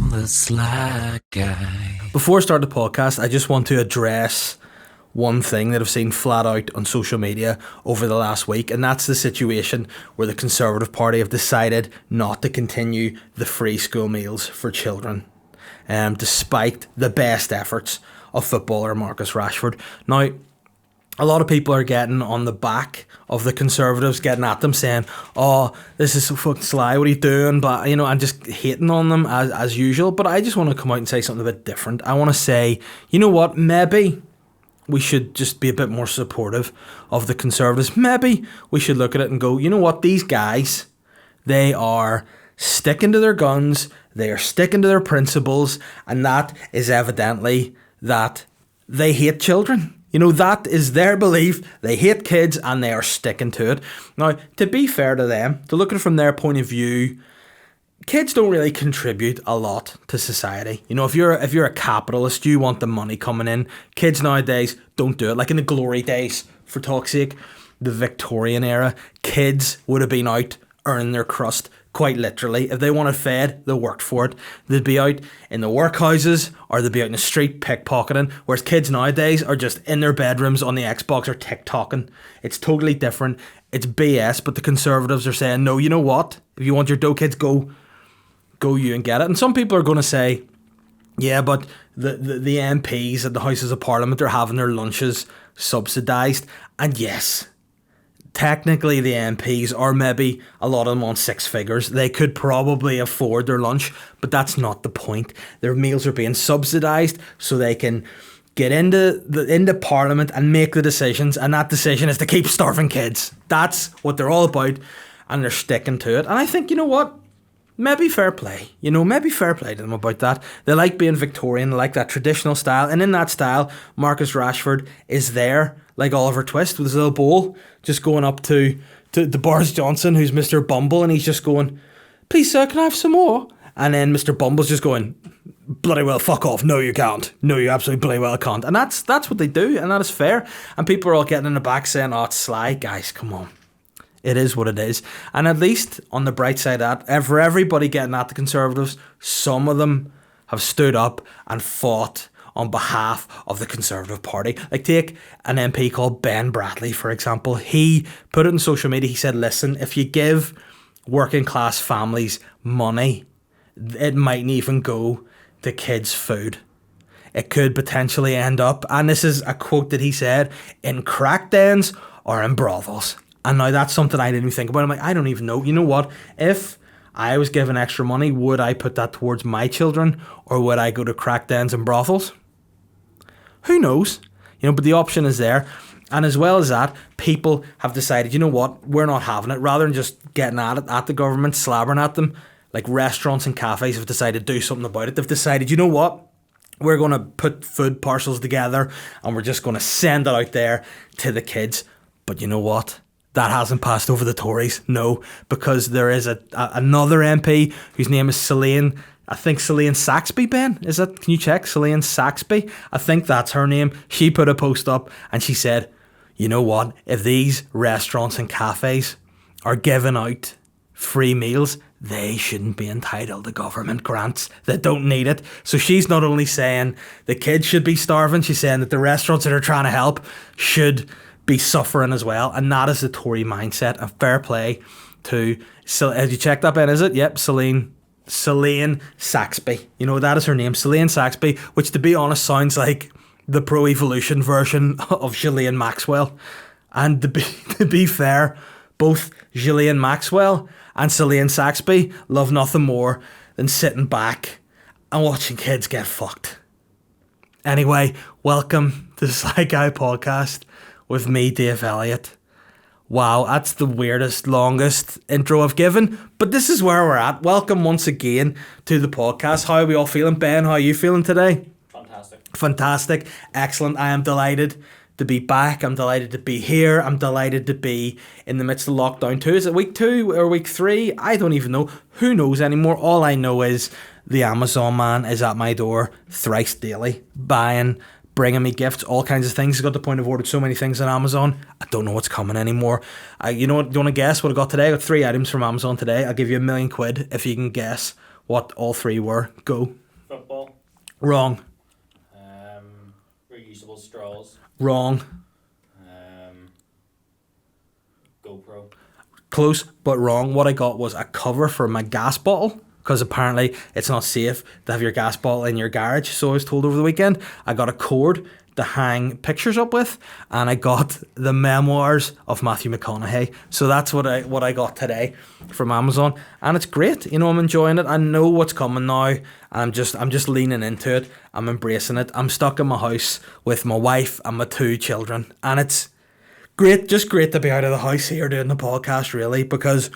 the SLY Guy. Before I start the podcast, I just want to address one thing that I've seen flat out on social media over the last week, and that's the situation where the Conservative Party have decided not to continue the free school meals for children, despite the best efforts of footballer Marcus Rashford. Now, a lot of people are getting on the back of the Conservatives, getting at them saying, oh, this is so fucking sly, what are you doing? But, and just hating on them as usual. But I just want to come out and say something a bit different. I want to say, you know what, maybe we should just be a bit more supportive of the Conservatives. Maybe we should look at it and go, you know what, these guys, they are sticking to their guns, they are sticking to their principles, and that is evidently that they hate children. That is their belief. They hate kids and they are sticking to it. Now, to be fair to them, to look at it from their point of view, kids don't really contribute a lot to society. If you're a capitalist, you want the money coming in. Kids nowadays don't do it. Like in the glory days, for talk's sake, the Victorian era, kids would have been out earning their crust, quite literally. If they wanted fed, they worked for it. They'd be out in the workhouses or they'd be out in the street pickpocketing, whereas kids nowadays are just in their bedrooms on the Xbox or TikToking. It's totally different. It's BS, but the Conservatives are saying, no, you know what? If you want your dough, kids, go you and get it. And some people are going to say, yeah, but the MPs at the Houses of Parliament are having their lunches subsidised. And yes, technically the MPs, or maybe a lot of them on six figures, they could probably afford their lunch, but that's not the point. Their meals are being subsidised so they can get into Parliament and make the decisions, and that decision is to keep starving kids. That's what they're all about, and they're sticking to it. And I think, you know what? Maybe fair play. Maybe fair play to them about that. They like being Victorian, they like that traditional style, and in that style, Marcus Rashford is there, like Oliver Twist, with his little bowl, just going up to Boris Johnson, who's Mr. Bumble, and he's just going, please sir, can I have some more? And then Mr. Bumble's just going, bloody well, fuck off, no you can't. No, you absolutely bloody well can't. And that's what they do, and that is fair. And people are all getting in the back saying, oh, it's sly. Guys, come on. It is what it is. And at least on the bright side of that, for everybody getting at the Conservatives, some of them have stood up and fought on behalf of the Conservative Party. Like take an MP called Ben Bradley, for example. He put it on social media. He said, listen, if you give working class families money, it mightn't even go to kids' food. It could potentially end up, and this is a quote that he said, in crack dens or in brothels. And now that's something I didn't even think about. I'm like, I don't even know. You know what? If I was given extra money, would I put that towards my children, or would I go to crack dens and brothels? Who knows? But the option is there. And as well as that, people have decided, you know what? We're not having it. Rather than just getting at it, at the government, slabbering at them, like restaurants and cafes have decided to do something about it. They've decided, you know what? We're going to put food parcels together and we're just going to send it out there to the kids. But you know what? That hasn't passed over the Tories, no, because there is another MP whose name is Selene, I think Selene Saxby, Ben, is that? Can you check? Selene Saxby? I think that's her name. She put a post up and she said, you know what, if these restaurants and cafes are giving out free meals, they shouldn't be entitled to government grants. They don't need it. So she's not only saying the kids should be starving, she's saying that the restaurants that are trying to help should be suffering as well, and that is the Tory mindset. And fair play to, have you checked that, Ben? Is it? Yep, Selene Saxby. That is her name, Selene Saxby, which to be honest sounds like the pro-evolution version of Ghislaine Maxwell. And to be fair, both Ghislaine Maxwell and Selene Saxby love nothing more than sitting back and watching kids get fucked. Anyway, welcome to the SLY Guy Podcast with me, Dave Elliott. Wow, that's the weirdest, longest intro I've given, but this is where we're at. Welcome once again to the podcast. How are we all feeling? Ben, how are you feeling today? Fantastic. Excellent. I am delighted to be back. I'm delighted to be here. I'm delighted to be in the midst of lockdown 2. Is it week 2 or week 3? I don't even know. Who knows anymore? All I know is the Amazon man is at my door thrice daily, bringing me gifts, all kinds of things. I got to the point I've ordered so many things on Amazon, I don't know what's coming anymore. You know what? Do you want to guess what I got today? I got 3 items from Amazon today. I'll give you £1,000,000 if you can guess what all three were. Go. Football. Wrong. Reusable straws. Wrong. GoPro. Close, but wrong. What I got was a cover for my gas bottle, because apparently it's not safe to have your gas bottle in your garage. So I was told over the weekend. I got a cord to hang pictures up with, and I got the memoirs of Matthew McConaughey. So that's what I got today from Amazon, and it's great. You know, I'm enjoying it. I know what's coming now. I'm just leaning into it. I'm embracing it. I'm stuck in my house with my wife and my 2 children, and it's great. Just great to be out of the house here doing the podcast, really, because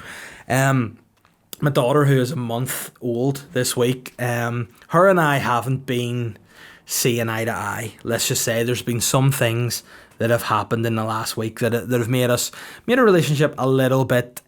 my daughter, who is a month old this week, her and I haven't been seeing eye to eye. Let's just say there's been some things that have happened in the last week that have made a relationship a little bit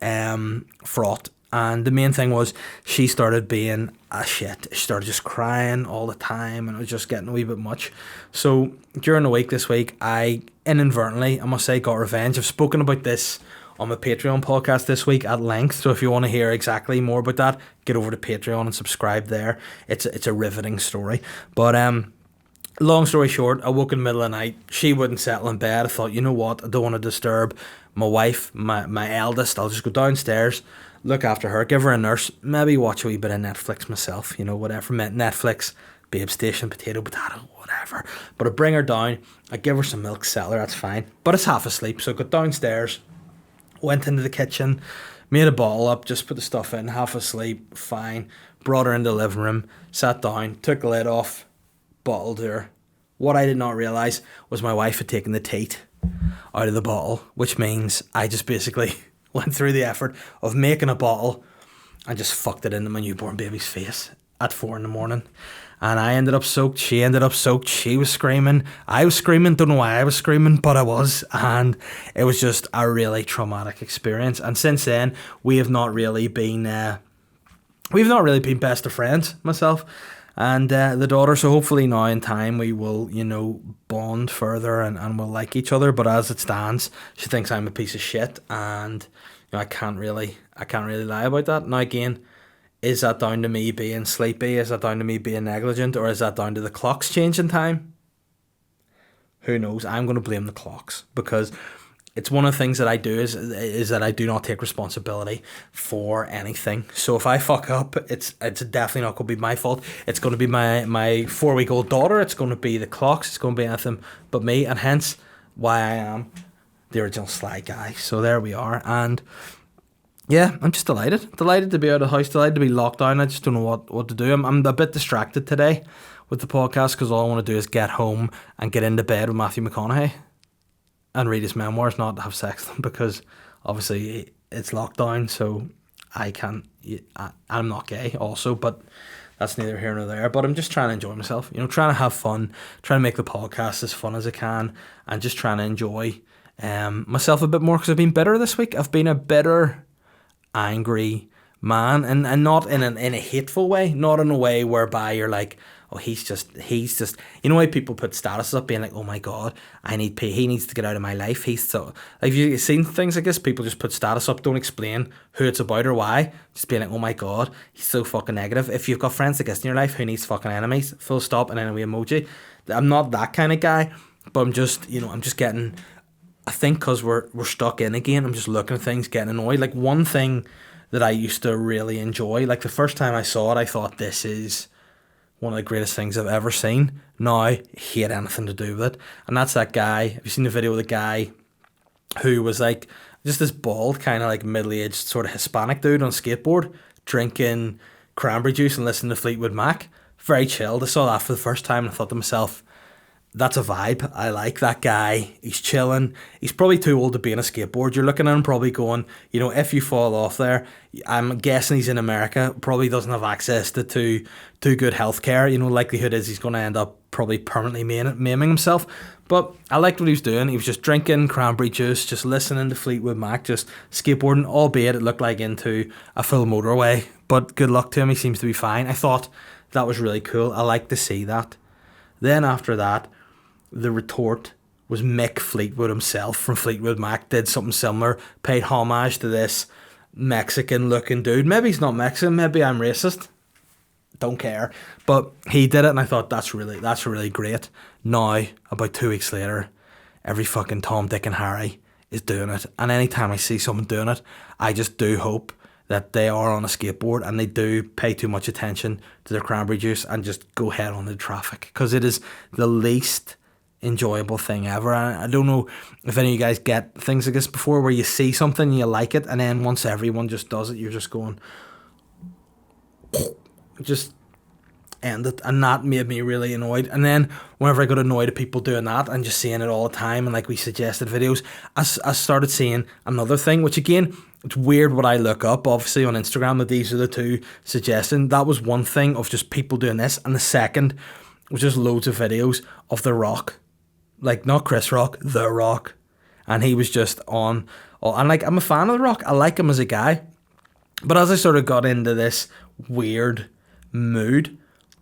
fraught. And the main thing was she started being a shit. She started just crying all the time, and it was just getting a wee bit much. So during the week this week, I inadvertently, I must say, got revenge. I've spoken about this on my Patreon podcast this week at length. So if you want to hear exactly more about that, get over to Patreon and subscribe there. It's a riveting story. But long story short, I woke in the middle of the night. She wouldn't settle in bed. I thought, you know what? I don't want to disturb my wife, my eldest. I'll just go downstairs, look after her, give her a nurse, maybe watch a wee bit of Netflix myself, you know, whatever. Netflix, Babe Station, Potato, whatever. But I bring her down, I give her some milk, settle her, that's fine. But it's half asleep, so I got downstairs, went into the kitchen, made a bottle up, just put the stuff in, half asleep, fine. Brought her into the living room, sat down, took the lid off, bottled her. What I did not realise was my wife had taken the teat out of the bottle, which means I just basically went through the effort of making a bottle and just fucked it into my newborn baby's face at 4 a.m. And I ended up soaked, she ended up soaked, she was screaming, I was screaming, don't know why I was screaming, but I was, and it was just a really traumatic experience. And since then, we have not really been best of friends, myself and the daughter. So hopefully now in time we will, you know, bond further and we'll like each other. But as it stands, she thinks I'm a piece of shit, and you know, I can't really lie about that. Now again, is that down to me being sleepy? Is that down to me being negligent? Or is that down to the clocks changing time? Who knows? I'm going to blame the clocks, because it's one of the things that I do is that I do not take responsibility for anything. So if I fuck up, it's definitely not going to be my fault. It's going to be my 4-week-old daughter. It's going to be the clocks. It's going to be anything but me. And hence why I am the original Sly Guy. So there we are. And yeah, I'm just delighted. Delighted to be out of the house. Delighted to be locked down. I just don't know what to do. I'm a bit distracted today with the podcast, because all I want to do is get home and get into bed with Matthew McConaughey and read his memoirs, not have sex with him, because obviously it's lockdown, so I can't. I'm not gay also, but that's neither here nor there. But I'm just trying to enjoy myself, you know, trying to have fun, trying to make the podcast as fun as I can, and just trying to enjoy myself a bit more, because I've been bitter this week. I've been a bitter, angry man, and not in a hateful way, not in a way whereby you're like, oh, he's just, you know why people put statuses up being like, oh my god, he needs to get out of my life, he's so, like, you've seen things like this, people just put status up, don't explain who it's about or why, just being like, oh my god, he's so fucking negative. If you've got friends like this in your life, who needs fucking enemies, full stop, and then a wee emoji. I'm not that kind of guy, but I'm just, you know, I'm just getting, I think because we're stuck in again, I'm just looking at things, getting annoyed. Like, one thing that I used to really enjoy, like the first time I saw it, I thought, this is one of the greatest things I've ever seen. Now, I hate anything to do with it. And that's that guy. Have you seen the video of the guy who was like, just this bald, kind of like middle-aged sort of Hispanic dude on a skateboard, drinking cranberry juice and listening to Fleetwood Mac? Very chilled. I saw that for the first time and I thought to myself, that's a vibe. I like that guy. He's chilling. He's probably too old to be on a skateboard. You're looking at him probably going, you know, if you fall off there, I'm guessing he's in America, probably doesn't have access to too good healthcare. You know, likelihood is he's going to end up probably permanently maiming himself. But I liked what he was doing. He was just drinking cranberry juice, just listening to Fleetwood Mac, just skateboarding, albeit it looked like into a full motorway. But good luck to him. He seems to be fine. I thought that was really cool. I like to see that. Then after that, the retort was Mick Fleetwood himself from Fleetwood Mac did something similar, paid homage to this Mexican looking dude. Maybe he's not Mexican, maybe I'm racist. don't care. But he did it, and I thought that's really great. Now, about 2 weeks later, every fucking Tom, Dick, and Harry is doing it. And anytime I see someone doing it, I just do hope that they are on a skateboard and they do pay too much attention to their cranberry juice and just go head on the traffic, because it is the least enjoyable thing ever. And I don't know if any of you guys get things like this before, where you see something, you like it, and then once everyone just does it, you're just going, just end it. And that made me really annoyed. And then whenever I got annoyed at people doing that and just seeing it all the time, and like we suggested videos, I started seeing another thing, which again, it's weird what I look up obviously on Instagram, that these are the two suggesting. That was one thing of just people doing this, and the second was just loads of videos of The Rock, like not Chris Rock, The Rock, and he was just on. And like, I'm a fan of The Rock, I like him as a guy, but as I sort of got into this weird mood,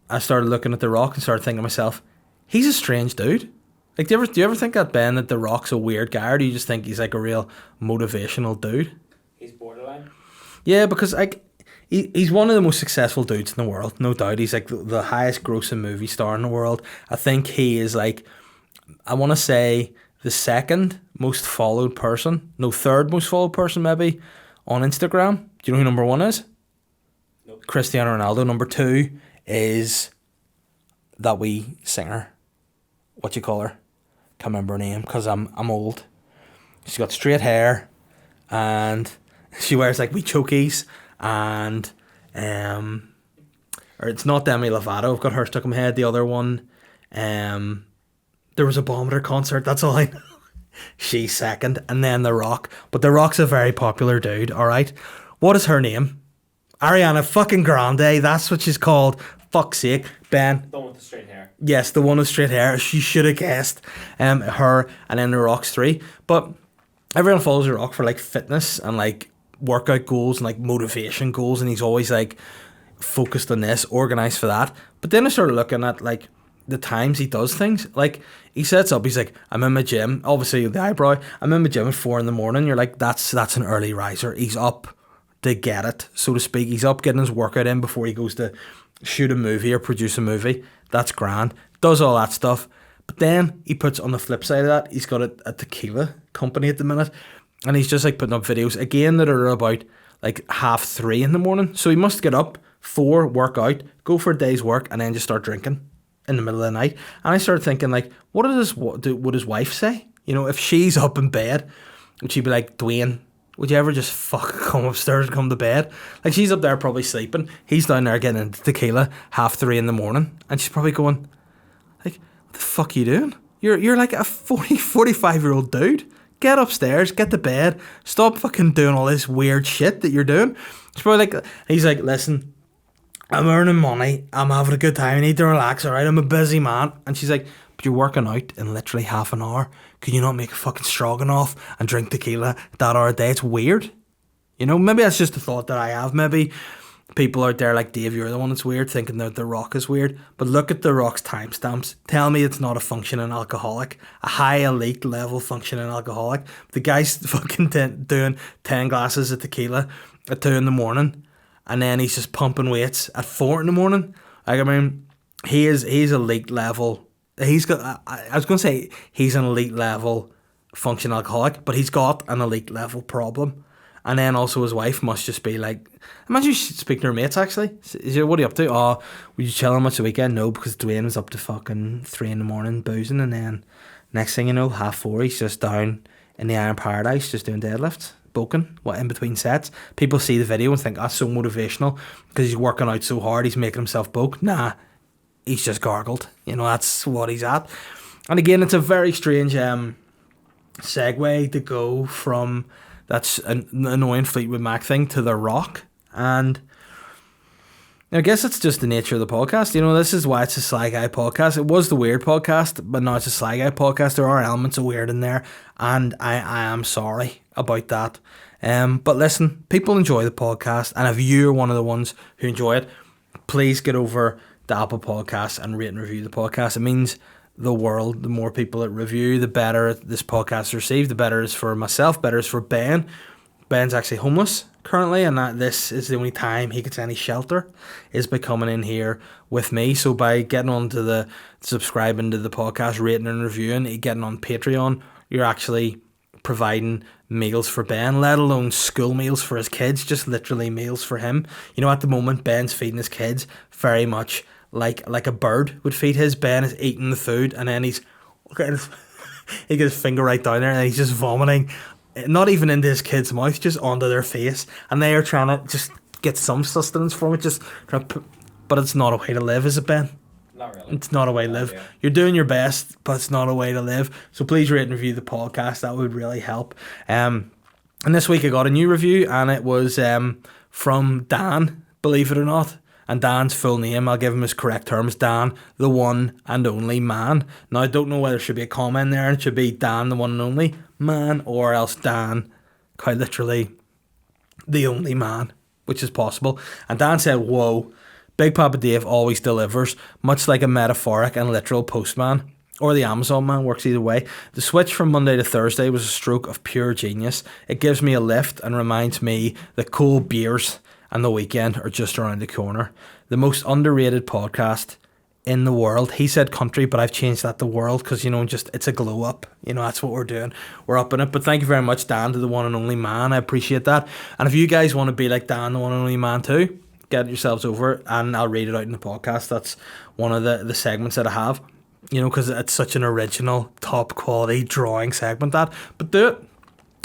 I started looking at The Rock and started thinking to myself, he's a strange dude. Like, do you ever think that, Ben, that The Rock's a weird guy, or do you just think he's like a real motivational dude? He's borderline. Yeah, because like he's one of the most successful dudes in the world, no doubt. He's like the highest grossing movie star in the world. I think he is like, I want to say the second most followed person, no, third most followed person maybe on Instagram. Do you know who number one is? Nope. Cristiano Ronaldo. Number two is that wee singer. What you call her? Can't remember her name because I'm old. She's got straight hair and she wears like wee chokies, and or it's not Demi Lovato. I've got her stuck in my head. The other one, there was a bomb at her concert. That's all I know. She's second, and then The Rock. But The Rock's a very popular dude. All right, what is her name? Ariana fucking Grande. That's what she's called. Fuck's sake, Ben. The one with the straight hair. Yes, the one with straight hair. She should have guessed her, and then The Rock's three. But everyone follows The Rock for like fitness and like workout goals and like motivation goals, and he's always like focused on this, organized for that. But then I started looking at like the times he does things. Like, he sets up, he's like, I'm in my gym, obviously the eyebrow, I'm in my gym at 4 a.m. You're like, that's an early riser. He's up to get it, so to speak. He's up getting his workout in before he goes to shoot a movie or produce a movie. That's grand. Does all that stuff. But then he puts, on the flip side of that, he's got a tequila company at the minute, and he's just like putting up videos again that are about like 3:30 a.m. So he must get up, 4, work out, go for a day's work, and then just start drinking in the middle of the night. And I started thinking, like, would his wife say? You know, if she's up in bed, would she be like, Dwayne, would you ever just come upstairs and come to bed? Like, she's up there probably sleeping, he's down there getting into tequila 3:30 a.m. and she's probably going, like, what the fuck are you doing? You're like a 45-year-old dude. Get upstairs, get to bed, stop fucking doing all this weird shit that you're doing. She's probably like, he's like, listen, I'm earning money, I'm having a good time, I need to relax, alright, I'm a busy man. And she's like, but you're working out in literally half an hour. Can you not make a fucking stroganoff and drink tequila that hour a day? It's weird. You know, maybe that's just a thought that I have. Maybe people out there like Dave, you're the one that's weird, thinking that The Rock is weird. But look at The Rock's timestamps. Tell me it's not a functioning alcoholic, a high elite level functioning alcoholic. The guy's fucking doing 10 glasses of tequila at 2 a.m, and then he's just pumping weights at 4 a.m. Like, I mean, he's elite level. He's got, I was going to say he's an elite level functioning alcoholic, but he's got an elite level problem. And then also his wife must just be like, imagine you speak to her mates actually. What are you up to? Oh, were you chilling much the weekend? No, because Dwayne was up to fucking 3 a.m. boozing, and then next thing you know, 4:30, he's just down in the Iron Paradise just doing deadlifts, bulking, in between sets. People see the video and think that's so motivational because he's working out so hard, he's making himself bulk. Nah, he's just gargled. You know, that's what he's at. And again, it's a very strange segue to go from that's an annoying Fleetwood Mac thing to The Rock. And I guess it's just the nature of the podcast. You know, this is why it's a Sly Guy podcast. It was the Weird podcast, but now it's a Sly Guy podcast. There are elements of weird in there, and I am sorry about that. But listen, people enjoy the podcast, and if you're one of the ones who enjoy it, please get over the Apple Podcasts and rate and review the podcast. It means the world. The more people that review, the better this podcast is received. The better it is for myself, better it is for Ben, Ben's actually homeless currently, and that this is the only time he gets any shelter is by coming in here with me. So by getting onto the subscribing to the podcast, rating and reviewing, getting on Patreon, you're actually providing meals for Ben, let alone school meals for his kids, just literally meals for him. You know, at the moment Ben's feeding his kids very much like a bird would feed his. Ben is eating the food and then he gets his finger right down there and he's just vomiting, not even into his kid's mouth, just onto their face, and they are trying to just get some sustenance from it, just trying to but it's not a way to live, is it, Ben? Not really. It's not a way to live. Yeah. You're doing your best, but it's not a way to live. So please rate and review the podcast. That would really help. And this week I got a new review, and it was from Dan, believe it or not. And Dan's full name, I'll give him his correct terms, Dan, the one and only man. Now, I don't know whether there should be a comma in there, and it should be Dan, the one and only man, or else Dan, quite literally, the only man, which is possible. And Dan said, whoa, Big Papa Dave always delivers, much like a metaphoric and literal postman, or the Amazon man, works either way. The switch from Monday to Thursday was a stroke of pure genius. It gives me a lift and reminds me that cold beers and the weekend are just around the corner. The most underrated podcast in the world. He said country, but I've changed that to world because, you know, just it's a glow up. You know, that's what we're doing. We're up in it. But thank you very much, Dan, to the one and only man. I appreciate that. And if you guys want to be like Dan, the one and only man too, get yourselves over and I'll read it out in the podcast. That's one of the segments that I have, you know, because it's such an original, top quality drawing segment, that. But do it.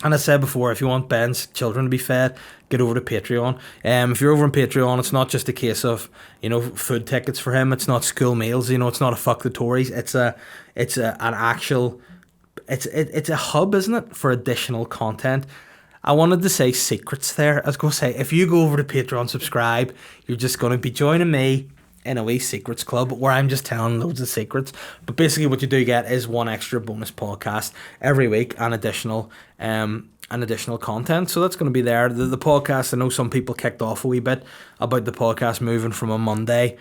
And I said before, if you want Ben's children to be fed, get over to Patreon. If you're over on Patreon, it's not just a case of, you know, food tickets for him. It's not school meals. You know, it's not a fuck the Tories. It's an actual, it's a hub, isn't it, for additional content. I wanted to say secrets there. I was going to say, if you go over to Patreon, subscribe, you're just going to be joining me in a wee secrets club where I'm just telling loads of secrets. But basically what you do get is one extra bonus podcast every week and additional content. So that's going to be there. The podcast, I know some people kicked off a wee bit about the podcast moving from a Monday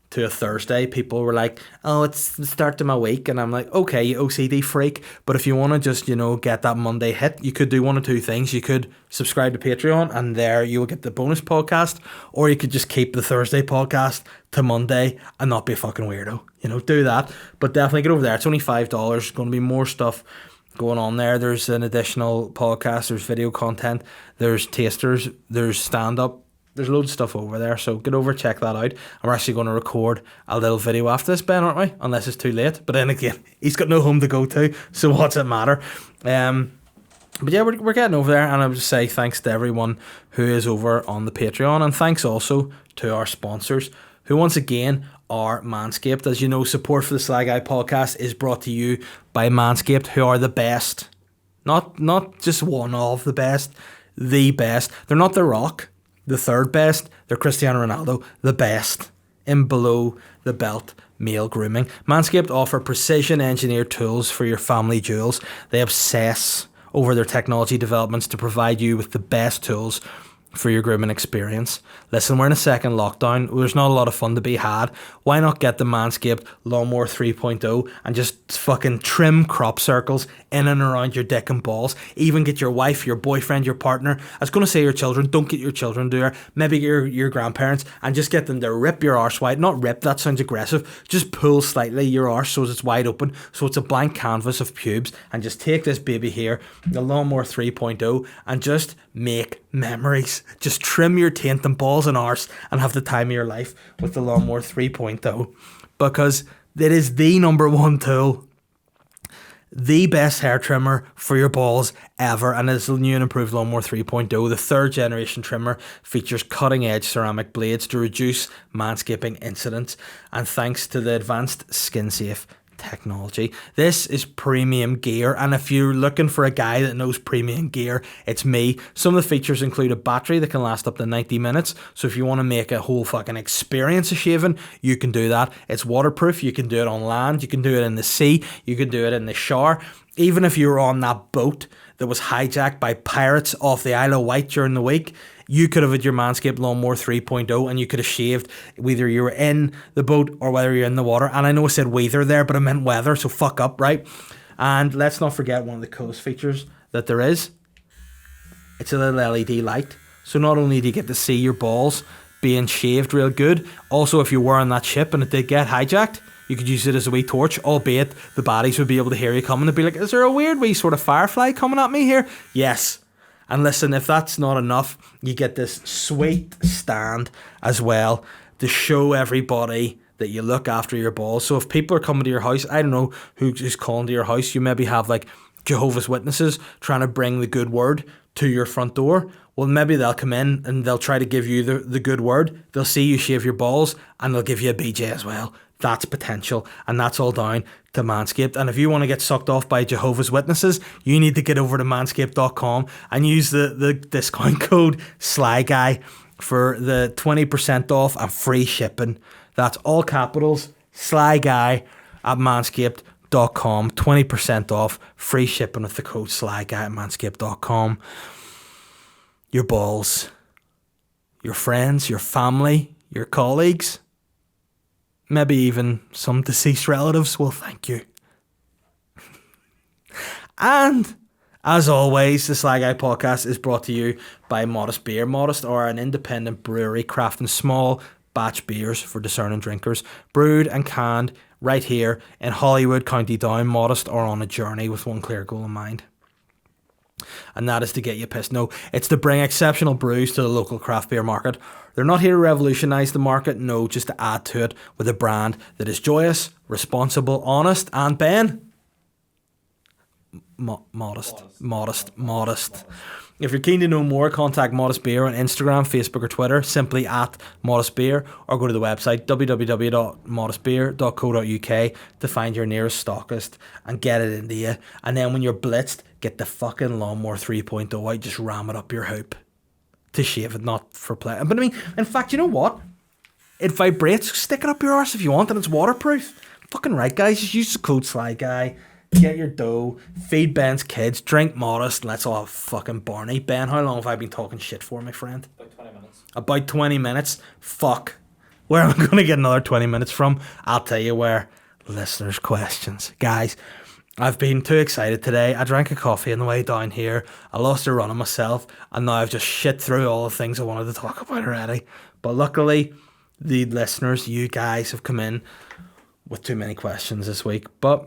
to a Thursday. People were like, oh, it's the start of my week. And I'm like, okay, you OCD freak. But if you want to just, you know, get that Monday hit, you could do one of two things. You could subscribe to Patreon and there you will get the bonus podcast, or you could just keep the Thursday podcast to Monday and not be a fucking weirdo. You know, do that. But definitely get over there. It's only $5. There's going to be more stuff going on there. There's an additional podcast, there's video content, there's tasters, there's stand-up. There's loads of stuff over there, so get over, check that out. We're actually going to record a little video after this, Ben, aren't we? Unless it's too late. But then again, he's got no home to go to, so what's it matter? But yeah, we're getting over there, and I would just say thanks to everyone who is over on the Patreon, and thanks also to our sponsors, who once again are Manscaped. As you know, support for the SLY Guy podcast is brought to you by Manscaped, who are the best. Not just one of the best, the best. They're not The Rock, the third best. They're Cristiano Ronaldo, the best in below the belt male grooming. Manscaped offer precision engineered tools for your family jewels. They obsess over their technology developments to provide you with the best tools for your grooming experience. Listen, we're in a second lockdown. There's not a lot of fun to be had. Why not get the Manscaped Lawnmower 3.0 and just fucking trim crop circles in and around your dick and balls? Even get your wife, your boyfriend, your partner. I was going to say your children. Don't get your children to her. Maybe your grandparents, and just get them to rip your arse wide. Not rip, that sounds aggressive. Just pull slightly your arse so it's wide open, so it's a blank canvas of pubes, and just take this baby here, the Lawnmower 3.0, and just make memories. Just trim your taint and balls and arse and have the time of your life with the Lawnmower 3.0, because it is the number one tool, the best hair trimmer for your balls ever. And it's the new and improved Lawnmower 3.0. The third generation trimmer features cutting edge ceramic blades to reduce manscaping incidents, and thanks to the advanced skin safe technology. This is premium gear, and if you're looking for a guy that knows premium gear, it's me. Some of the features include a battery that can last up to 90 minutes, so if you want to make a whole fucking experience of shaving, you can do that. It's waterproof. You can do it on land, you can do it in the sea, you can do it in the shower. Even if you were on that boat that was hijacked by pirates off the Isle of Wight during the week, you could have had your Manscaped Lawnmower 3.0 and you could have shaved whether you were in the boat or whether you're in the water. And I know I said weather there, but I meant weather, so fuck up, right? And let's not forget one of the coolest features that there is. it's a little LED light. So not only do you get to see your balls being shaved real good, also if you're wearing that chip and it did get hijacked, you could use it as a wee torch, albeit the baddies would be able to hear you coming and be like, is there a weird wee sort of firefly coming at me here? Yes. And listen, if that's not enough, you get this sweet stand as well to show everybody that you look after your balls. So if people are coming to your house, I don't know who's calling to your house, you maybe have like Jehovah's Witnesses trying to bring the good word to your front door. Well, maybe they'll come in and they'll try to give you the good word. They'll see you shave your balls and they'll give you a BJ as well. That's potential, and that's all down to Manscaped. And if you want to get sucked off by Jehovah's Witnesses, you need to get over to manscaped.com and use the discount code SLYGUY for the 20% off and free shipping. That's all capitals, SLYGUY at manscaped.com, 20% off, free shipping with the code SLYGUY at manscaped.com. Your balls, your friends, your family, your colleagues, maybe even some deceased relatives will thank you. And as always, the SLY Guy podcast is brought to you by Modest Beer. Modest are an independent brewery crafting small batch beers for discerning drinkers, brewed and canned right here in Hollywood, County Down. Modest are on a journey with one clear goal in mind, and that is to get you pissed. No, it's to bring exceptional brews to the local craft beer market. They're not here to revolutionise the market, no, just to add to it with a brand that is joyous, responsible, honest, and Ben. Modest. If you're keen to know more, contact Modest Beer on Instagram, Facebook or Twitter, simply at Modest Beer, or go to the website www.modestbeer.co.uk to find your nearest stockist and get it into you. And then when you're blitzed, get the fucking Lawnmower 3.0 out, just ram it up your hoop to shave it, not for play. But I mean, in fact, you know what? It vibrates. Stick it up your arse if you want, and it's waterproof. Fucking right, guys. Just use the code SLYGUY. Get your dough, feed Ben's kids, drink Modest, and let's all have fucking Barney. Ben, how long have I been talking shit for, my friend? About 20 minutes. About 20 minutes? Fuck. Where am I going to get another 20 minutes from? I'll tell you where. Listeners' questions. Guys, I've been too excited today. I drank a coffee on the way down here. I lost a run on myself, and now I've just shit through all the things I wanted to talk about already. But luckily, the listeners, you guys, have come in with too many questions this week. But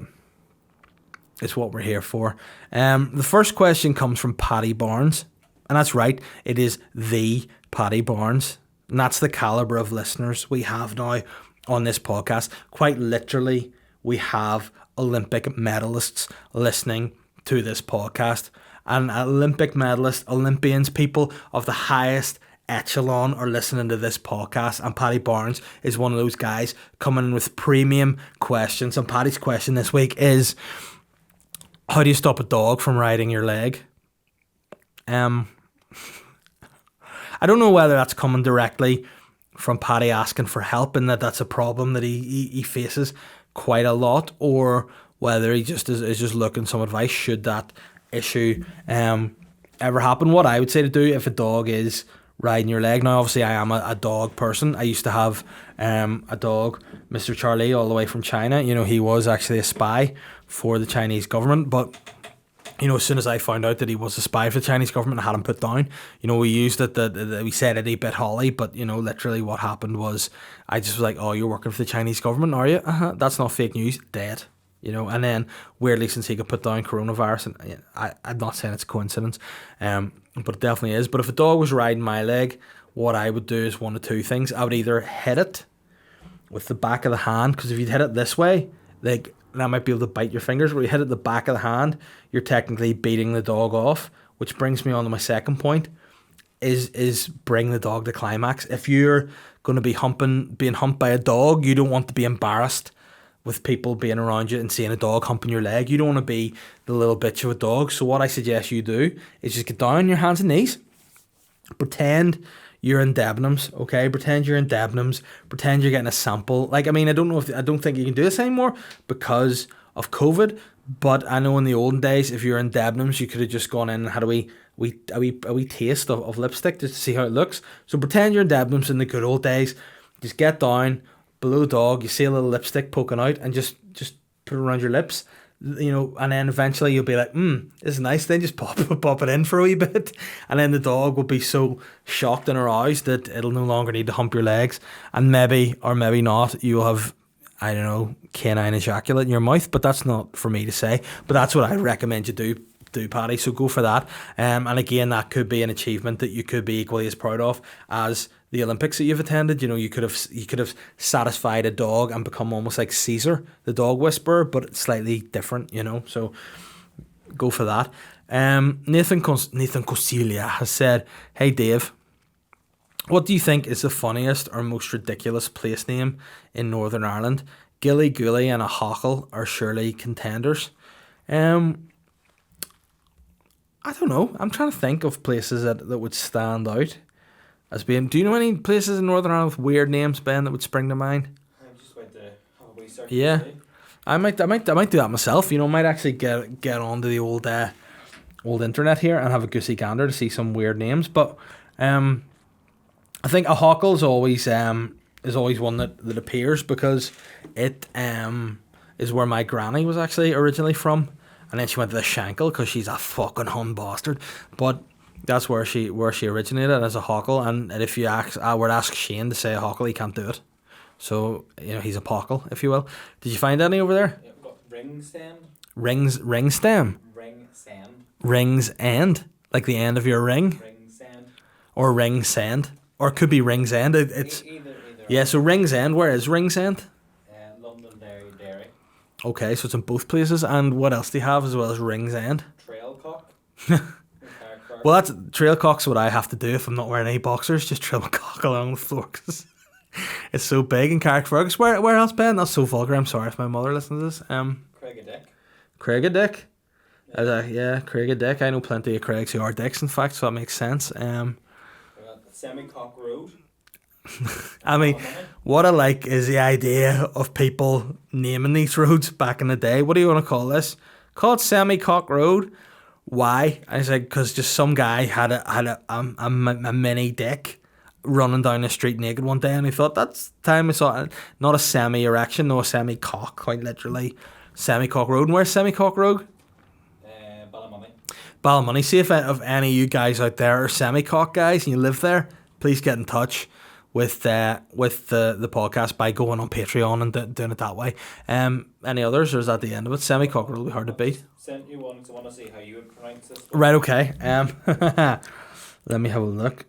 it's what we're here for. The first question comes from Paddy Barnes. And that's right, it is the Paddy Barnes. And that's the calibre of listeners we have now on this podcast. Quite literally, we have Olympic medalists listening to this podcast. And Olympic medalists, Olympians, people of the highest echelon are listening to this podcast. And Paddy Barnes is one of those guys coming in with premium questions. And Paddy's question this week is, how do you stop a dog from riding your leg? I don't know whether that's coming directly from Paddy asking for help and that's a problem that he faces quite a lot, or whether he just is just looking some advice should that issue ever happen. What I would say to do if a dog is riding your leg. Now, obviously, I am a dog person. I used to have a dog, Mr. Charlie, all the way from China. You know, he was actually a spy for the Chinese government. But, you know, as soon as I found out that he was a spy for the Chinese government, I had him put down. You know, we used it, we said it a bit holly, but, you know, literally what happened was I just was like, oh, you're working for the Chinese government, are you? That's not fake news. Dead. You know, and then weirdly, since he could put down coronavirus, and I'm not saying it's a coincidence, but it definitely is. But if a dog was riding my leg, what I would do is one of two things. I would either hit it with the back of the hand, because if you hit it this way, like, that might be able to bite your fingers. Where you hit it the back of the hand, you're technically beating the dog off, which brings me on to my second point, is bring the dog to climax. If you're going to be being humped by a dog, you don't want to be embarrassed with people being around you and seeing a dog humping your leg. You don't want to be the little bitch of a dog. So what I suggest you do is just get down on your hands and knees. Pretend you're in Debenhams, okay? Pretend you're in Debenhams. Pretend you're getting a sample. Like, I mean, I don't think you can do this anymore because of COVID. But I know in the olden days, if you're in Debenhams, you could have just gone in and had a wee taste of lipstick just to see how it looks. So pretend you're in Debenhams in the good old days. Just get down below the dog, you see a little lipstick poking out, and just put it around your lips. and then eventually you'll be like, it's nice, then just pop it in for a wee bit, and then the dog will be so shocked and aroused that it'll no longer need to hump your legs, and maybe or maybe not, you'll have, I don't know, canine ejaculate in your mouth, but that's not for me to say, but that's what I recommend you do, Paddy, so go for that. And again, that could be an achievement that you could be equally as proud of as the Olympics that you've attended. You could have satisfied a dog and become almost like Caesar, the dog whisperer, but slightly different, so go for that. Nathan Cosilia has said, hey Dave, what do you think is the funniest or most ridiculous place name in Northern Ireland? Gilly Gooly and a Hockle are surely contenders. I don't know. I'm trying to think of places that would stand out as being. Do you know any places in Northern Ireland with weird names, Ben, that would spring to mind? I'm just going to have a wee search. Yeah, I might do that myself. Might actually get onto the old internet here and have a goosey gander to see some weird names. But I think a Hockle is always one that appears because it is where my granny was actually originally from. And then she went to the Shankle because she's a fucking Hun bastard. But that's where she originated, as a Hockle. And if I were to ask Shane to say a Hockle, he can't do it. So, he's a Pockle, if you will. Did you find any over there? Yeah, we've got ring stem. Ring stem? Ring sand. Rings end? Like the end of your ring? Ring sand. Or ring send? Or it could be Rings End. It's Either. yeah, so Rings End. Where is Rings End? Londonderry. Okay, so it's in both places. And what else do you have as well as Rings End? Trailcock. Well, that's Trailcock's what I have to do if I'm not wearing any boxers. Just Trailcock along the floor because it's so big in Carrickfergus. Where else, Ben? That's so vulgar. I'm sorry if my mother listens to this. Craigadick. Yeah, Craigadick. I know plenty of Craigs who are dicks, in fact, so that makes sense. We got the Semi-Cock Road. I mean, what I like is the idea of people naming these roads back in the day. What do you want to call this? Call it Semi-Cock Road. Why? I was like, because just some guy had a mini dick running down the street naked one day, and he thought, that's time I saw it. Not a semi-erection, no, a semi-cock, quite literally. Semi-Cock Road. And where's Semi-Cock Road? Ballymoney. See if any of you guys out there are Semi-Cock guys and you live there, please get in touch with the podcast by going on Patreon and doing it that way. Any others, or is that the end of it? Semi-Cock Road will be hard to beat. Sent you one because I want to see how you would pronounce this. Right, okay. Let me have a look.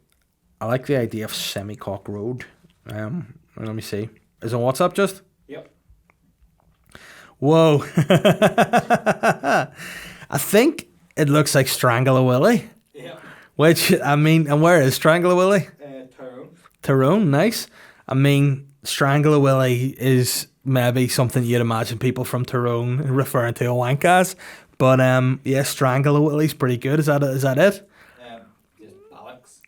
I like the idea of Semi-Cock Road. Let me see. Is it on WhatsApp just? Yep. Whoa. I think it looks like Strangle a Willy. Yeah. Which, I mean, and where is Strangle a Willy? Tyrone, nice. I mean, Strangle a Willy is maybe something you'd imagine people from Tyrone referring to a wank as. But yeah, Strangle a Willy's pretty good. Is that it? Just bollocks.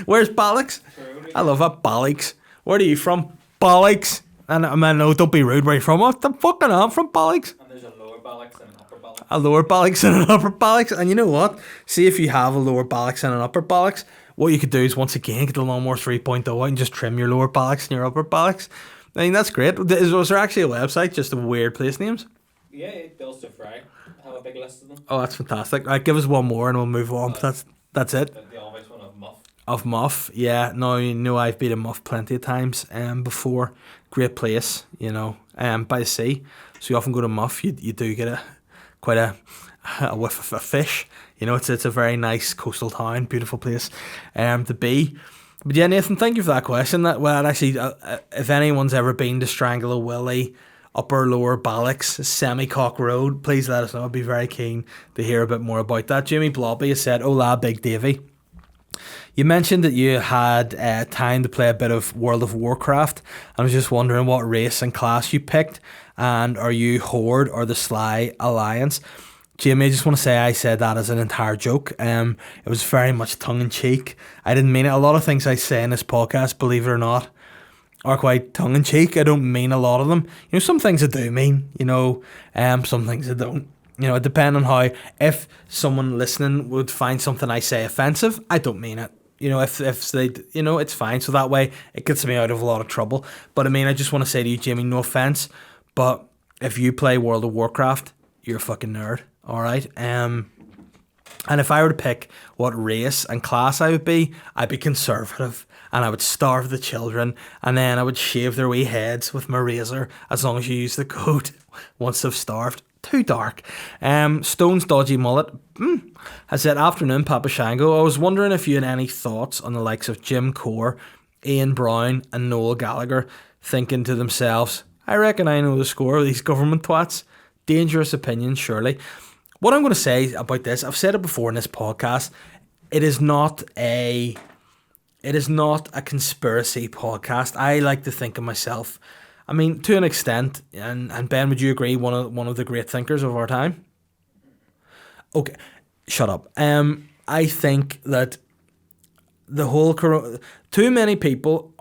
Where's Bollocks? Tyrone. I love that. Bollocks. Where are you from? Bollocks. And I mean, no, don't be rude. Where are you from? What the fucking I'm from Bollocks. And there's a lower bollocks and an upper bollocks. A lower bollocks and an upper bollocks. And you know what? See if you have a lower bollocks and an upper bollocks, what you could do is once again get the Lawnmower 3.0 out and just trim your lower bollocks and your upper bollocks. I mean, that's great. Was there actually a website just of weird place names? Yeah, Bills to Fry. I have a big list of them. Oh, that's fantastic. Right, give us one more and we'll move on. That's it. The obvious one of Muff. Of Muff, yeah. No, you know I've been a Muff plenty of times before. Great place, by the sea. So you often go to Muff, you do get quite a whiff of fish. It's a very nice coastal town, beautiful place to be. But yeah, Nathan, thank you for that question. Actually, if anyone's ever been to Strangle a Willy, upper, lower bollocks, Semi-Cock Road, please let us know. I'd be very keen to hear a bit more about that. Jimmy Blobby has said, "Hola, Big Davy. You mentioned that you had time to play a bit of World of Warcraft. I was just wondering what race and class you picked, and are you Horde or the SLY Alliance?" Jamie, I just want to say I said that as an entire joke. It was very much tongue-in-cheek. I didn't mean it. A lot of things I say in this podcast, believe it or not, are quite tongue-in-cheek. I don't mean a lot of them. Some things I do mean, some things I don't. It depends on how, if someone listening would find something I say offensive, I don't mean it. If they, it's fine. So that way it gets me out of a lot of trouble. But I mean, I just want to say to you, Jamie, no offense, but if you play World of Warcraft, you're a fucking nerd. All right. And if I were to pick what race and class I would be, I'd be conservative, and I would starve the children, and then I would shave their wee heads with my razor as long as you use the code once they've starved. Too dark. Stone's dodgy mullet has said, afternoon, Papa Shango. I was wondering if you had any thoughts on the likes of Jim Core, Ian Brown, and Noel Gallagher thinking to themselves, I reckon I know the score of these government twats. Dangerous opinions, surely. What I'm going to say about this, I've said it before in this podcast, it is not a conspiracy podcast. I like to think of myself, I mean, to an extent, and Ben, would you agree, one of the great thinkers of our time? Okay, shut up. I think that the whole too many people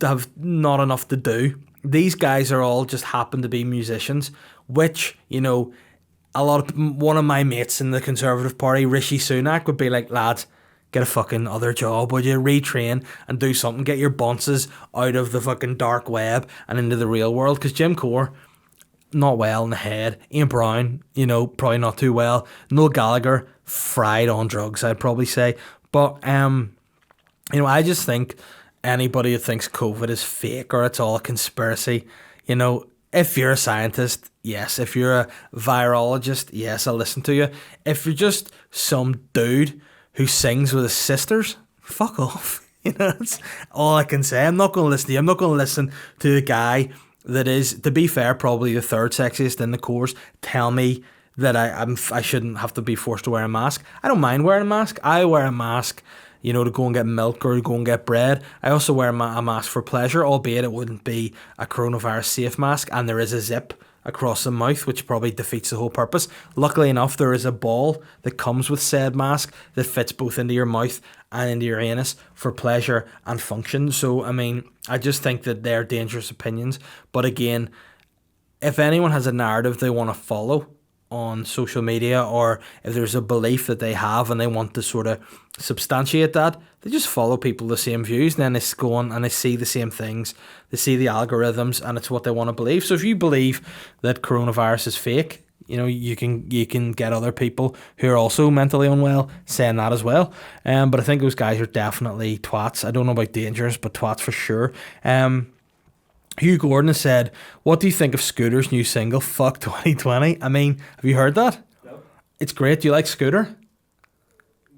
have not enough to do. These guys are all just happen to be musicians, which, you know, one of my mates in the Conservative Party, Rishi Sunak, would be like, lads, get a fucking other job, would you? Retrain and do something. Get your bonces out of the fucking dark web and into the real world. Because Jim Core, not well in the head. Ian Brown, you know, probably not too well. Noel Gallagher, fried on drugs, I'd probably say. But, you know, I just think anybody who thinks COVID is fake or it's all a conspiracy, you know, if you're a scientist, yes. If you're a virologist, yes, I'll listen to you. If you're just some dude who sings with his sisters, fuck off. You know, that's all I can say. I'm not going to listen to you. I'm not going to listen to the guy that is, to be fair, probably the third sexiest in the course tell me that I shouldn't have to be forced to wear a mask. I don't mind wearing a mask. I wear a mask, you know, to go and get milk or to go and get bread. I also wear a mask for pleasure, albeit it wouldn't be a coronavirus safe mask, and there is a zip across the mouth, which probably defeats the whole purpose. Luckily enough, there is a ball that comes with said mask that fits both into your mouth and into your anus for pleasure and function. So, I mean, I just think that they're dangerous opinions. But again, if anyone has a narrative they want to follow on social media, or if there's a belief that they have and they want to sort of substantiate that, they just follow people with the same views, and then they go on and they see the same things, they see the algorithms, and it's what they want to believe. So if you believe that coronavirus is fake, you know, you can get other people who are also mentally unwell saying that as well. But I think those guys are definitely twats. I don't know about dangerous, but twats for sure. Hugh Gordon has said, what do you think of Scooter's new single, Fuck 2020? I mean, have you heard that? No. It's great. Do you like Scooter?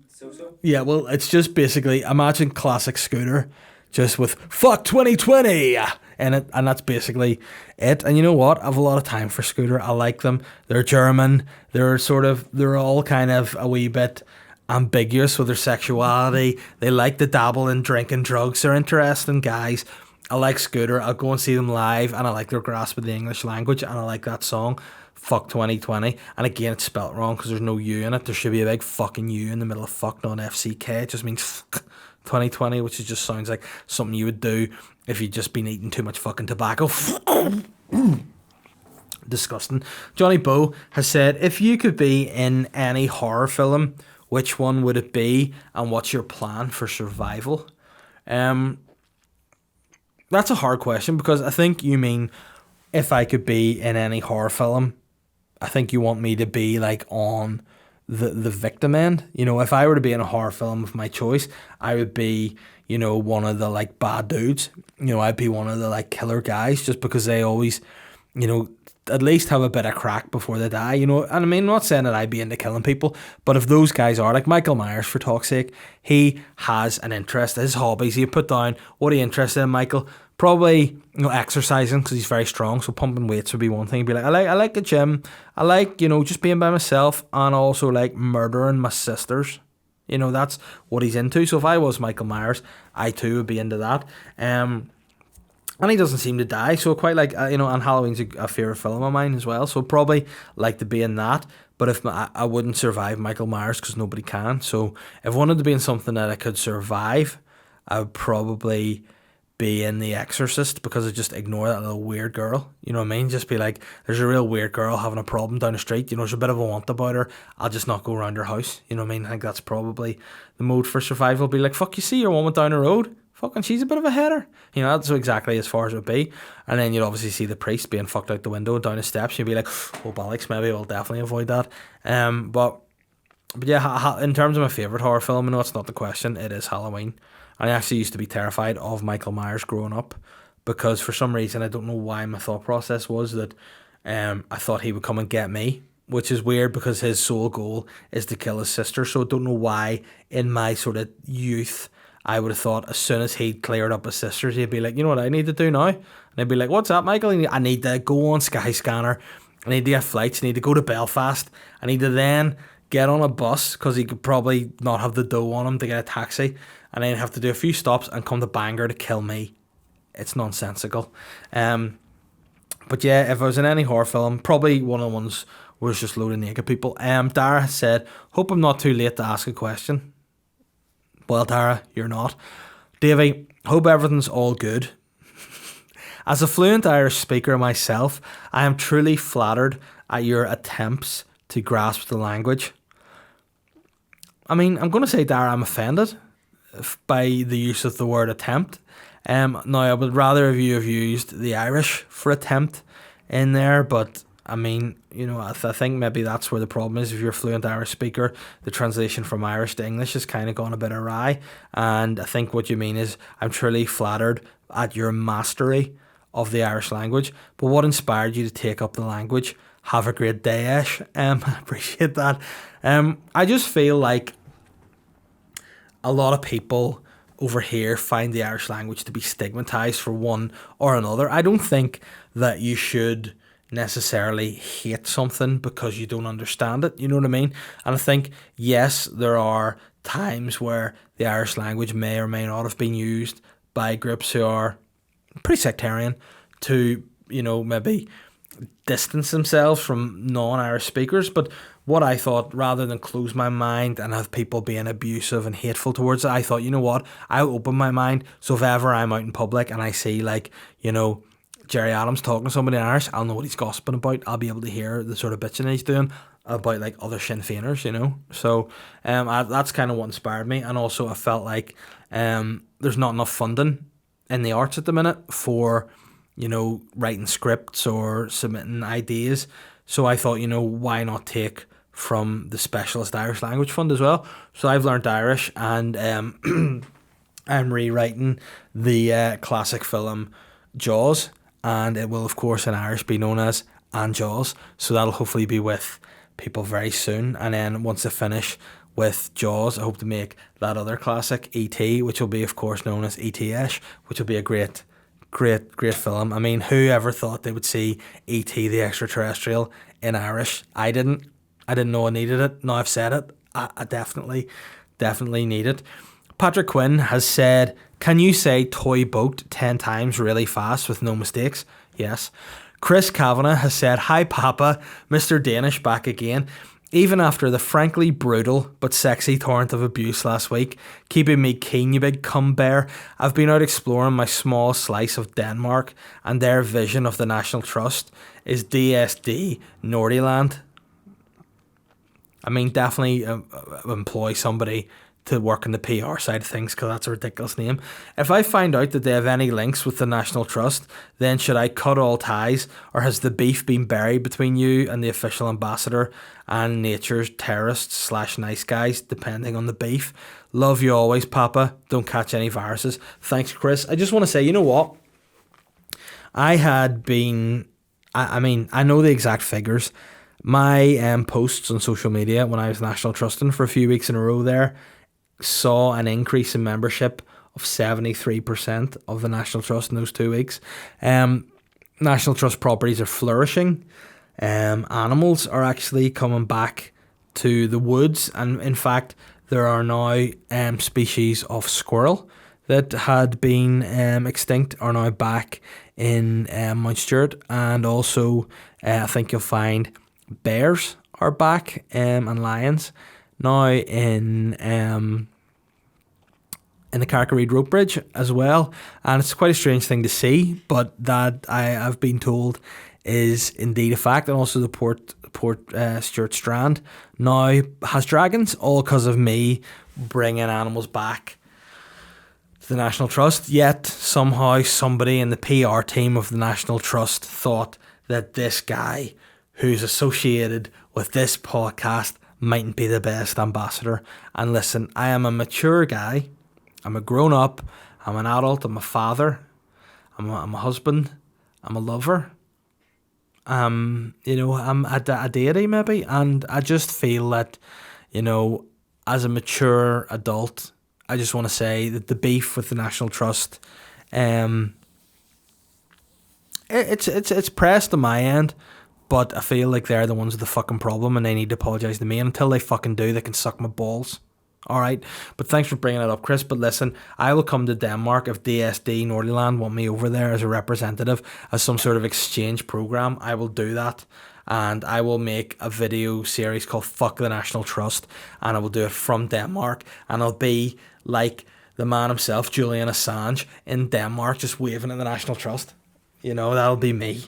So. Yeah, well, it's just basically, imagine classic Scooter, just with Fuck 2020 in it, and that's basically it. And you know what? I have a lot of time for Scooter. I like them. They're German. They're all kind of a wee bit ambiguous with their sexuality. They like to dabble in drinking drugs. They're interesting guys. I like Scooter. I'll go and see them live, and I like their grasp of the English language, and I like that song, Fuck 2020. And again, it's spelt wrong because there's no U in it. There should be a big fucking U in the middle of fuck, not FCK. It just means fuck 2020, which just sounds like something you would do if you'd just been eating too much fucking tobacco. Disgusting. Johnny Bow has said, if you could be in any horror film, which one would it be, and what's your plan for survival? That's a hard question, because I think you mean if I could be in any horror film, I think you want me to be like on the victim end. You know, if I were to be in a horror film of my choice, I would be, you know, one of the like bad dudes. You know, I'd be one of the like killer guys, just because they always, you know, at least have a bit of crack before they die, you know. And I mean, I'm not saying that I'd be into killing people, but if those guys are, like Michael Myers, for talk's sake, he has an interest, his hobbies, you put down, what are you interested in, Michael? Probably, you know, exercising, because he's very strong, so pumping weights would be one thing. He'd be like, I like the gym, I like, you know, just being by myself, and also like murdering my sisters. You know, that's what he's into. So if I was Michael Myers, I too would be into that. And he doesn't seem to die, so quite like, you know, and Halloween's a favourite film of mine as well, so probably like to be in that. But if I wouldn't survive Michael Myers, because nobody can. So if I wanted to be in something that I could survive, I would probably be in The Exorcist, because I just ignore that little weird girl. You know what I mean? Just be like, there's a real weird girl having a problem down the street. You know, there's a bit of a want about her. I'll just not go around her house. You know what I mean? I think that's probably the mode for survival. Be like, fuck, you see your woman down the road? fucking, she's a bit of a header. You know, that's exactly as far as it would be. And then you'd obviously see the priest being fucked out the window and down the steps. You'd be like, oh, bollocks, maybe we'll definitely avoid that. But yeah, in terms of my favourite horror film, I know it's not the question, it is Halloween. I actually used to be terrified of Michael Myers growing up because for some reason, I don't know why my thought process was that I thought he would come and get me, which is weird because his sole goal is to kill his sister. So I don't know why in my sort of youth, I would have thought as soon as he'd cleared up his sisters, he'd be like, you know what I need to do now? And I'd be like, what's that, Michael? I need to go on Skyscanner. I need to get flights. I need to go to Belfast. I need to then get on a bus because he could probably not have the dough on him to get a taxi. And then have to do a few stops and come to Bangor to kill me. It's nonsensical. But yeah, if I was in any horror film, probably one of the ones where it's just loading naked people. Dara has said, hope I'm not too late to ask a question. Well, Dara, you're not. Davey, hope everything's all good. As a fluent Irish speaker myself, I am truly flattered at your attempts to grasp the language. I mean, I'm going to say, Dara, I'm offended by the use of the word attempt. Now, I would rather you have used the Irish for attempt in there, but I mean, you know, I think maybe that's where the problem is. If you're a fluent Irish speaker, the translation from Irish to English has kind of gone a bit awry. And I think what you mean is, I'm truly flattered at your mastery of the Irish language. But what inspired you to take up the language? Have a great day, Ash. I appreciate that. I just feel like a lot of people over here find the Irish language to be stigmatized for one or another. I don't think that you should necessarily hate something because you don't understand it, you know what I mean? And I think, yes, there are times where the Irish language may or may not have been used by groups who are pretty sectarian to, you know, maybe distance themselves from non-Irish speakers. But what I thought, rather than close my mind and have people being abusive and hateful towards it, I thought, you know what, I'll open my mind. So if ever I'm out in public and I see, like, you know, Jerry Adams talking to somebody in Irish, I'll know what he's gossiping about. I'll be able to hear the sort of bitching he's doing about, like, other Sinn Féiners, you know. So that's kind of what inspired me. And also I felt like there's not enough funding in the arts at the minute for, you know, writing scripts or submitting ideas. So I thought, you know, why not take from the Specialist Irish Language Fund as well? So I've learned Irish, and I'm rewriting the classic film Jaws, and it will, of course, in Irish be known as And Jaws. So that'll hopefully be with people very soon. And then once I finish with Jaws, I hope to make that other classic, E.T., which will be, of course, known as E.T.-ish, which will be a great film. I mean, who ever thought they would see E.T. the extraterrestrial in Irish? I didn't know I needed it. Now I've said it, I definitely need it. Patrick Quinn has said, can you say toy boat 10 times really fast with no mistakes? Yes. Chris Kavanagh has said, hi Papa, Mr. Danish back again. Even after the frankly brutal but sexy torrent of abuse last week, keeping me keen, you big cum bear, I've been out exploring my small slice of Denmark, and their vision of the National Trust is DSD Nordiland. I mean, definitely employ somebody to work in the PR side of things, because that's a ridiculous name. If I find out that they have any links with the National Trust, then should I cut all ties, or has the beef been buried between you and the official ambassador and nature's terrorists / nice guys, depending on the beef? Love you always, Papa. Don't catch any viruses. Thanks, Chris. I just want to say, you know what? I had been, I mean, I know the exact figures. My posts on social media when I was National Trusting for a few weeks in a row there saw an increase in membership of 73% of the National Trust in those 2 weeks. National Trust properties are flourishing. Animals are actually coming back to the woods, and in fact there are now species of squirrel that had been extinct are now back in Mount Stewart, and also I think you'll find bears are back and lions now in the Carrick-a-Reid rope bridge as well. And it's quite a strange thing to see, but that I have been told is indeed a fact. And also the Port Stewart Strand now has dragons, all because of me bringing animals back the National Trust, yet somehow somebody in the PR team of the National Trust thought that this guy who's associated with this podcast mightn't be the best ambassador. And listen, I am a mature guy. I'm a grown up. I'm an adult. I'm a father. I'm a husband. I'm a lover. I'm a deity maybe. And I just feel that, as a mature adult, I just want to say that the beef with the National Trust, it's pressed on my end, but I feel like they're the ones with the fucking problem and they need to apologise to me. And until they fucking do, they can suck my balls. Alright, but thanks for bringing it up, Chris. But listen, I will come to Denmark if DSD Nordiland want me over there as a representative, as some sort of exchange program. I will do that, and I will make a video series called Fuck the National Trust, and I will do it from Denmark, and I'll be like the man himself, Julian Assange, in Denmark, just waving at the National Trust. That'll be me.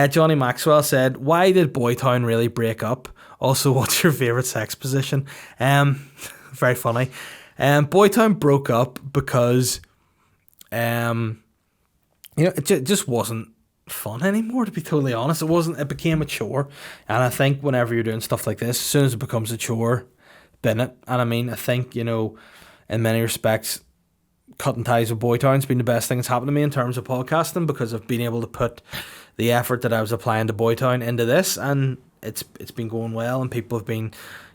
Johnny Maxwell said, why did Boytown really break up? Also, what's your favourite sex position? Very funny. Boytown broke up because it just wasn't fun anymore, to be totally honest. It became a chore. And I think whenever you're doing stuff like this, as soon as it becomes a chore, bin it. And I mean, I think, in many respects, cutting ties with Boytown's been the best thing that's happened to me in terms of podcasting, because I've been able to put the effort that I was applying to Boytown into this, and it's been going well, and people have been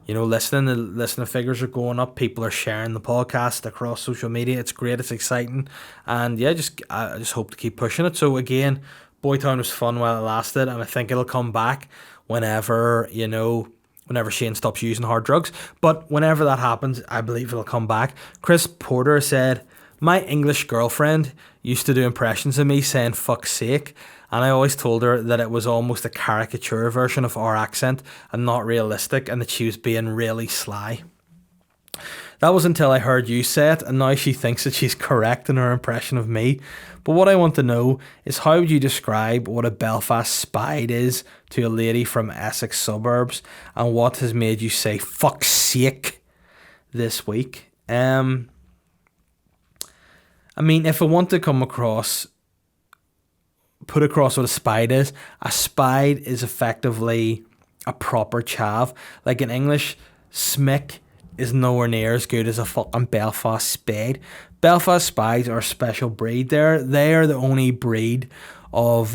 listening. The listening figures are going up. People are sharing the podcast across social media. It's great. It's exciting. And yeah, I just hope to keep pushing it. So again, Boytown was fun while it lasted, and I think it'll come back whenever Shane stops using hard drugs. But whenever that happens, I believe it'll come back. Chris Porter said, my English girlfriend used to do impressions of me saying fuck's sake, and I always told her that it was almost a caricature version of our accent and not realistic, and that she was being really sly. That was until I heard you say it, and now she thinks that she's correct in her impression of me. But what I want to know is, how would you describe what a Belfast spide is to a lady from Essex suburbs, and what has made you say fuck's sake this week? I mean, if I want to put across what a spide is effectively a proper chav. Like in English, smick is nowhere near as good as a fucking Belfast spade. Belfast spides are a special breed. They are the only breed of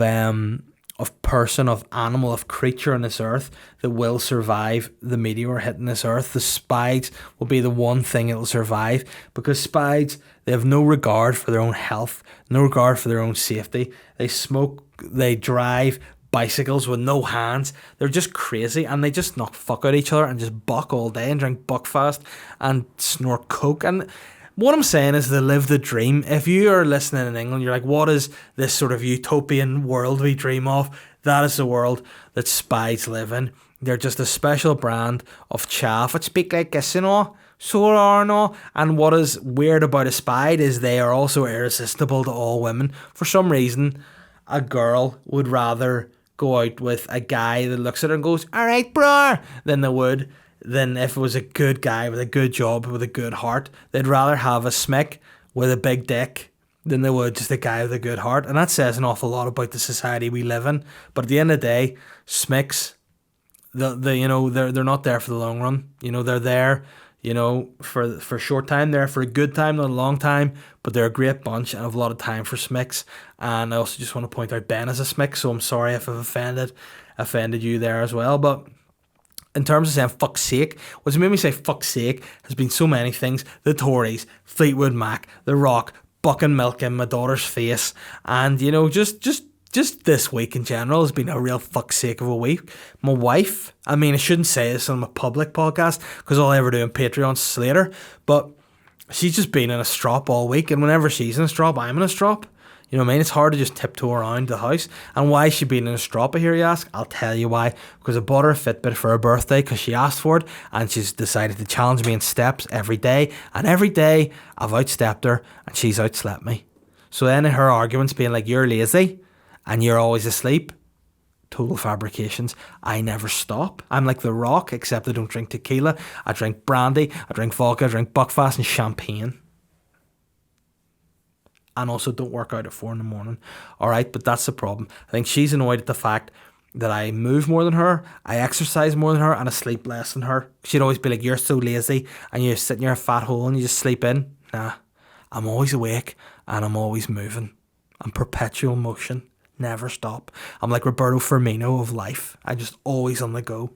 person, of animal, of creature on this earth that will survive the meteor hitting this earth. The spides will be the one thing that will survive, because spides, they have no regard for their own health, no regard for their own safety. They smoke, they drive bicycles with no hands. They're just crazy, and they just knock fuck out each other and just buck all day and drink Buckfast and snort coke. And what I'm saying is, they live the dream. If you are listening in England, you're like, what is this sort of utopian world we dream of? That is the world that spides live in. They're just a special brand of chaff that speak like this, so are no. And what is weird about a spide is they are also irresistible to all women. For some reason, a girl would rather go out with a guy that looks at her and goes, alright, bro, than if it was a good guy with a good job, with a good heart. They'd rather have a smick with a big dick than they would just a guy with a good heart. And that says an awful lot about the society we live in. But at the end of the day, smicks, they're not there for the long run. They're there, for a short time. They're for a good time, not a long time. But they're a great bunch, and I have a lot of time for smicks. And I also just want to point out Ben is a smick, so I'm sorry if I've offended you there as well. But in terms of saying fuck's sake, what's made me say fuck's sake has been so many things. The Tories, Fleetwood Mac, The Rock, bucking milk in my daughter's face, and just this week in general has been a real fuck's sake of a week. My wife, I mean, I shouldn't say this on my public podcast because all I ever do on Patreon is Slater, but she's just been in a strop all week, and whenever she's in a strop, I'm in a strop. You know what I mean? It's hard to just tiptoe around the house. And why is she being in a strop, I hear you ask? I'll tell you why. Because I bought her a Fitbit for her birthday because she asked for it, and she's decided to challenge me in steps every day. And every day I've outstepped her and she's outslept me. So then in her arguments being like, you're lazy and you're always asleep. Total fabrications. I never stop. I'm like The Rock, except I don't drink tequila. I drink brandy, I drink vodka, I drink Buckfast and champagne. and also don't work out at 4 a.m. Alright, but that's the problem. I think she's annoyed at the fact that I move more than her, I exercise more than her, and I sleep less than her. She'd always be like, you're so lazy, and you sit in your fat hole and you just sleep in. Nah, I'm always awake, and I'm always moving. I'm perpetual motion, never stop. I'm like Roberto Firmino of life. I just always on the go.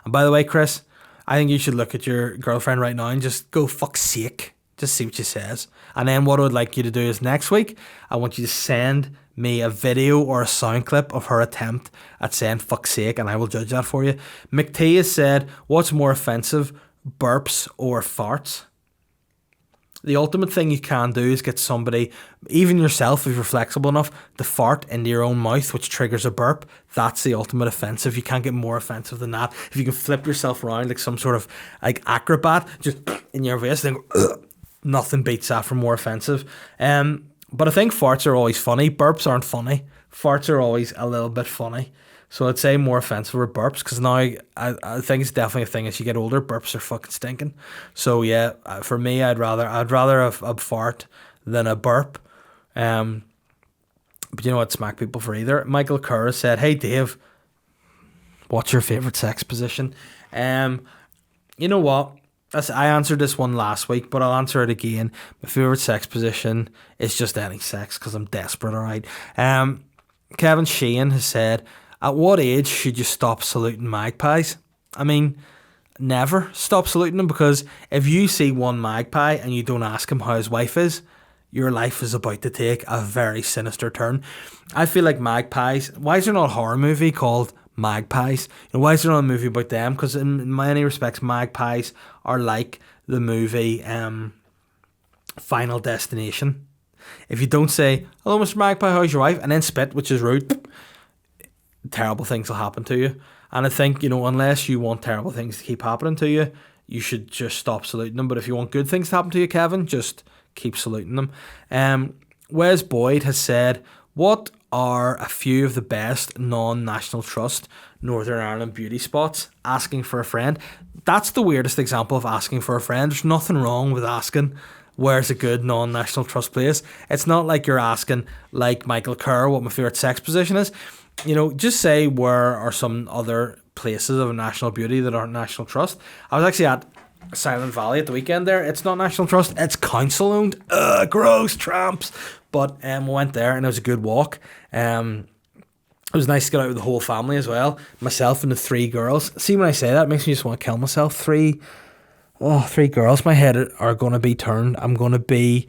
And by the way, Chris, I think you should look at your girlfriend right now and just go, fuck's sake. Just see what she says. And then what I would like you to do is next week, I want you to send me a video or a sound clip of her attempt at saying fuck's sake, and I will judge that for you. McT has said, what's more offensive, burps or farts? The ultimate thing you can do is get somebody, even yourself if you're flexible enough, to fart into your own mouth, which triggers a burp. That's the ultimate offensive. You can't get more offensive than that. If you can flip yourself around like some sort of like acrobat, just in your face, then go, nothing beats that for more offensive. But I think farts are always funny. Burps aren't funny. Farts are always a little bit funny. So I'd say more offensive are burps, because now I think it's definitely a thing as you get older. Burps are fucking stinking. So yeah, for me, I'd rather a fart than a burp. But you know what? Smack people for either. Michael Kerr said, "Hey Dave, what's your favorite sex position?" You know what? I answered this one last week, but I'll answer it again. My favorite sex position is just any sex, because I'm desperate. All right. Kevin Sheehan has said, at what age should you stop saluting magpies? I mean, never stop saluting them, because if you see one magpie and you don't ask him how his wife is, your life is about to take a very sinister turn. I feel like magpies, why is there not a horror movie called Magpies? You know, why is there not a movie about them? Because in many respects, magpies are like the movie Final Destination. If you don't say, hello Mr. Magpie, how's your wife? And then spit, which is rude, terrible things will happen to you. And I think, you know, unless you want terrible things to keep happening to you, you should just stop saluting them. But if you want good things to happen to you, Kevin, just keep saluting them. Wes Boyd has said, what are a few of the best non-National Trust Northern Ireland beauty spots? Asking for a friend. That's the weirdest example of asking for a friend. There's nothing wrong with asking where's a good non-National Trust place. It's not like you're asking, like Michael Kerr, what my favourite sex position is. You know, just say where are some other places of national beauty that aren't National Trust. I was actually at Silent Valley at the weekend there. It's not National Trust, it's council owned. Gross tramps. But we went there and it was a good walk. It was nice to get out with the whole family as well. Myself and the 3 girls. See, when I say that, it makes me just want to kill myself. 3 girls. My head are going to be turned. I'm going to be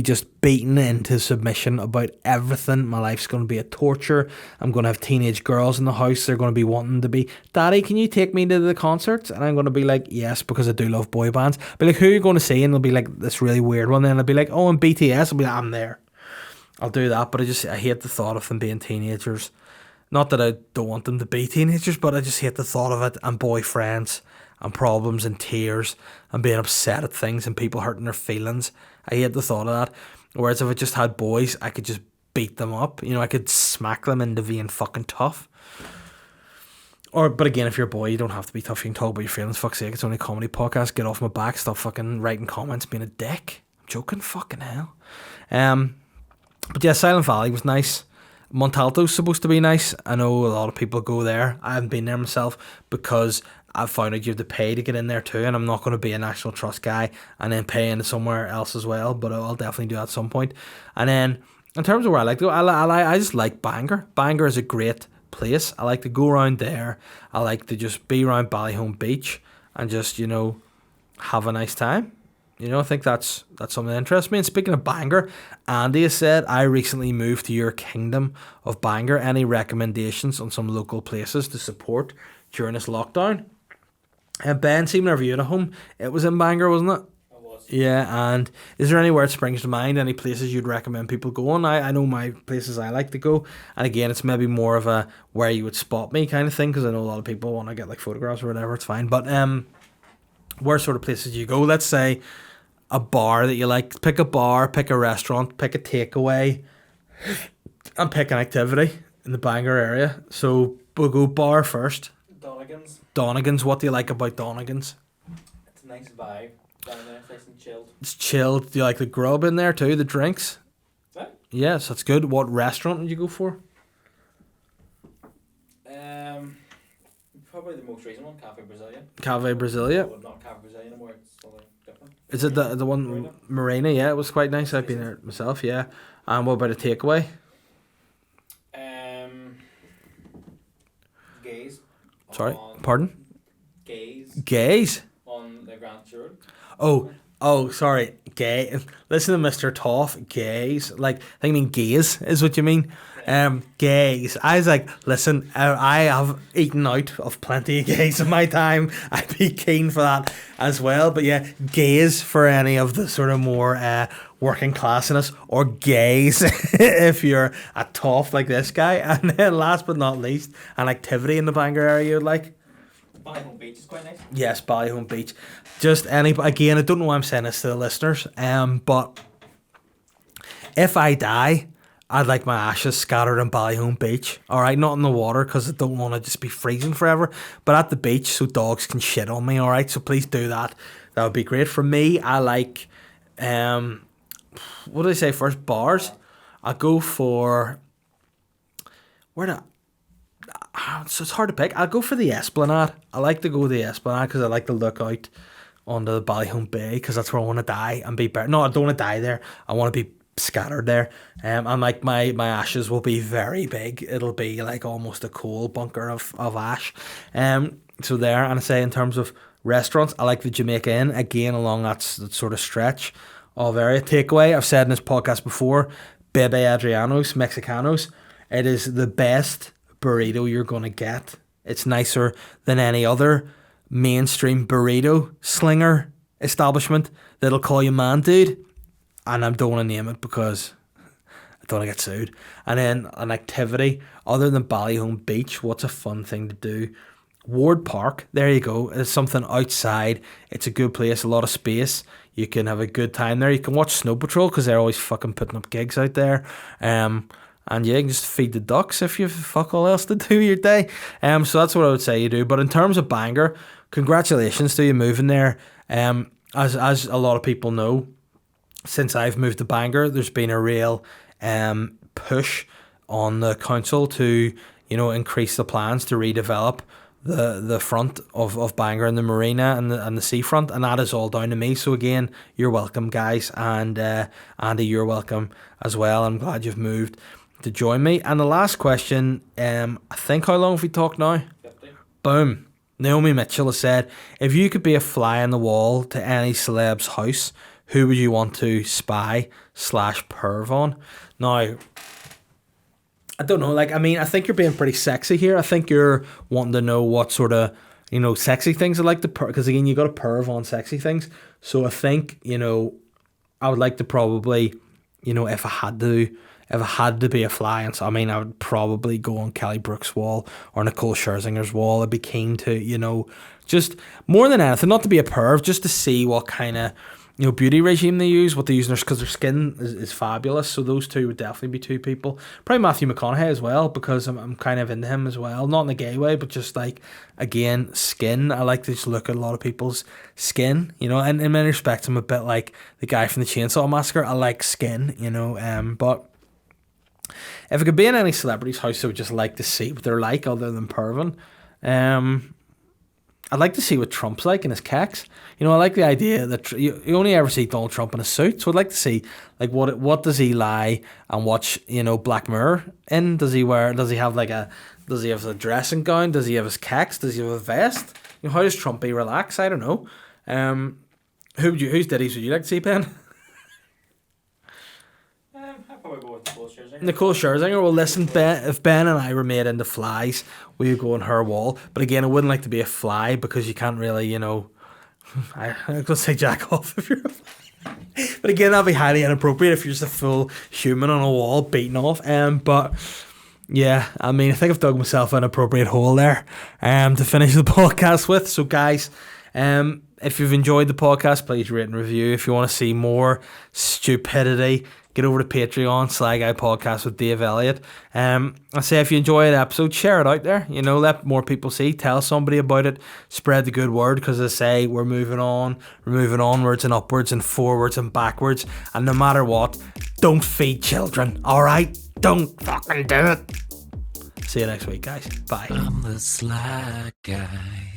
just beaten into submission about everything. My life's going to be a torture. I'm going to have teenage girls in the house. They're going to be wanting to be, Daddy, can you take me to the concerts? And I'm going to be like, yes, because I do love boy bands. I'll be like, who are you going to see? And they'll be like, this really weird one. Then I'll be like, oh, and BTS. I'll be like, I'm there. I'll do that. But I hate the thought of them being teenagers. Not that I don't want them to be teenagers, but I just hate the thought of it, and boyfriends and problems and tears and being upset at things and people hurting their feelings. I hate the thought of that. Whereas if I just had boys, I could just beat them up. You know, I could smack them into being fucking tough. But again, if you're a boy, you don't have to be tough. You can talk about your feelings. Fuck's sake, it's only a comedy podcast. Get off my back. Stop fucking writing comments, being a dick. I'm joking. Fucking hell. But yeah, Silent Valley was nice. Montalto's supposed to be nice. I know a lot of people go there. I haven't been there myself because I've found out you have to pay to get in there too, and I'm not going to be a National Trust guy and then pay into somewhere else as well, but I'll definitely do that at some point. And then in terms of where I like to go, I just like Bangor. Bangor is a great place. I like to go around there. I like to just be around Ballyholme Beach and just, you know, have a nice time. You know, I think that's something that interests me. And speaking of Bangor, Andy has said, I recently moved to your kingdom of Bangor. Any recommendations on some local places to support during this lockdown? And Ben, see, whenever you had a home, it was in Bangor, wasn't it? It was. Yeah, and is there anywhere that springs to mind? Any places you'd recommend people going? I know my places I like to go. And again, it's maybe more of a where you would spot me kind of thing, because I know a lot of people want to get like photographs or whatever. It's fine. But where sort of places do you go? Let's say a bar that you like. Pick a bar, pick a restaurant, pick a takeaway, and pick an activity in the Bangor area. So we'll go bar first. Donegan's. Donegan's. What do you like about Donegan's? It's a nice vibe down there. It's nice and chilled. It's chilled. Do you like the grub in there too? The drinks? What? Yes, that's good. What restaurant did you go for? Probably the most recent one, Cafe Brazilian. Cafe Brasilia. Well, not Cafe Brazilian anymore. It's something different. Is it the one Marina? Yeah, it was quite nice. I've been there myself. Yeah. And what about a takeaway? Gaze. Sorry, on pardon. Gaze Gays. on the Grand Tour. Oh, sorry. Gay. Listen to Mr. Toff. Gays. Like, I think you mean gays is what you mean. Gays. I was like, listen, I have eaten out of plenty of gays in my time. I'd be keen for that as well. But yeah, gays for any of the sort of more working class in us, or gays if you're a toff like this guy. And then last but not least, an activity in the Bangor area you'd like. Ballyhone Beach is quite nice. Yes, Ballyhone Beach. Just again, I don't know why I'm saying this to the listeners, but if I die, I'd like my ashes scattered on Ballyhone Beach. Alright, not in the water because I don't want to just be freezing forever, but at the beach so dogs can shit on me, alright? So please do that. That would be great. For me, I like, what did I say first? Bars. I'll go for, so it's hard to pick. I'll go for the Esplanade. I like to go to the Esplanade because I like to look out onto the Ballyhone Bay because that's where I want to die and be buried. No, I don't want to die there. I want to be scattered there. And like my ashes will be very big. It'll be like almost a coal bunker of ash. So there, and I say in terms of restaurants, I like the Jamaica Inn again along that sort of stretch of area. Takeaway, I've said in this podcast before, Bebe Adriano's Mexicanos. It is the best burrito you're gonna get. It's nicer than any other mainstream burrito slinger establishment that'll call you man dude, and I don't want to name it because I don't want to get sued. And then an activity other than Ballyhone Beach, what's a fun thing to do? Ward Park, there you go. It's something outside. It's a good place, a lot of space. You can have a good time there. You can watch Snow Patrol because they're always fucking putting up gigs out there. And yeah, you can just feed the ducks if you fuck all else to do your day. So that's what I would say you do. But in terms of Bangor, congratulations to you moving there. As a lot of people know, since I've moved to Bangor, there's been a real push on the council to, increase the plans to redevelop the front of Bangor and the marina and the seafront, and that is all down to me. So again, you're welcome, guys, and Andy, you're welcome as well. I'm glad you've moved to join me. And the last question, I think, how long have we talked now? 50. Boom. Naomi Mitchell has said, if you could be a fly on the wall to any celeb's house, who would you want to spy/perv on? Now, I don't know, I think you're being pretty sexy here. I think you're wanting to know what sort of, sexy things I like to because again, you got to perv on sexy things. So I think, I would like to probably, if I had to be a fly, and so I would probably go on Kelly Brook's wall or Nicole Scherzinger's wall. I'd be keen to, just more than anything, not to be a perv, just to see what kind of, beauty regime they use, what they use, because their skin is fabulous. So those two would definitely be two people. Probably Matthew McConaughey as well, because I'm kind of into him as well. Not in a gay way, but just again, skin. I like to just look at a lot of people's skin, and in many respects, I'm a bit like the guy from the Chainsaw Massacre. I like skin, but if I could be in any celebrity's house, I would just like to see what they're like other than perving. I'd like to see what Trump's like in his kecks. I like the idea that you only ever see Donald Trump in a suit, so I'd like to see what does he lie and watch Black Mirror in? Does he have a dressing gown? Does he have his kecks? Does he have a vest? How does Trumpy relax? I don't know. Whose ditties would you like to see, Ben? I'd probably go with Nicole Scherzinger. Nicole Scherzinger. Well, listen, Ben, if Ben and I were made into flies, we would go on her wall. But again, I wouldn't like to be a fly because you can't really, I'm going to say jack off if you're a fly. But again, that'd be highly inappropriate if you're just a full human on a wall beating off. But yeah, I think I've dug myself an appropriate hole there to finish the podcast with. So guys, If you've enjoyed the podcast, please rate and review. If you want to see more stupidity, get over to Patreon, SLY GUY Podcast with Dave Elliott. I say if you enjoy an episode, share it out there. Let more people see. Tell somebody about it. Spread the good word, because I say we're moving on. We're moving onwards and upwards and forwards and backwards. And no matter what, don't feed children. All right? Don't fucking do it. See you next week, guys. Bye. I'm the sly guy.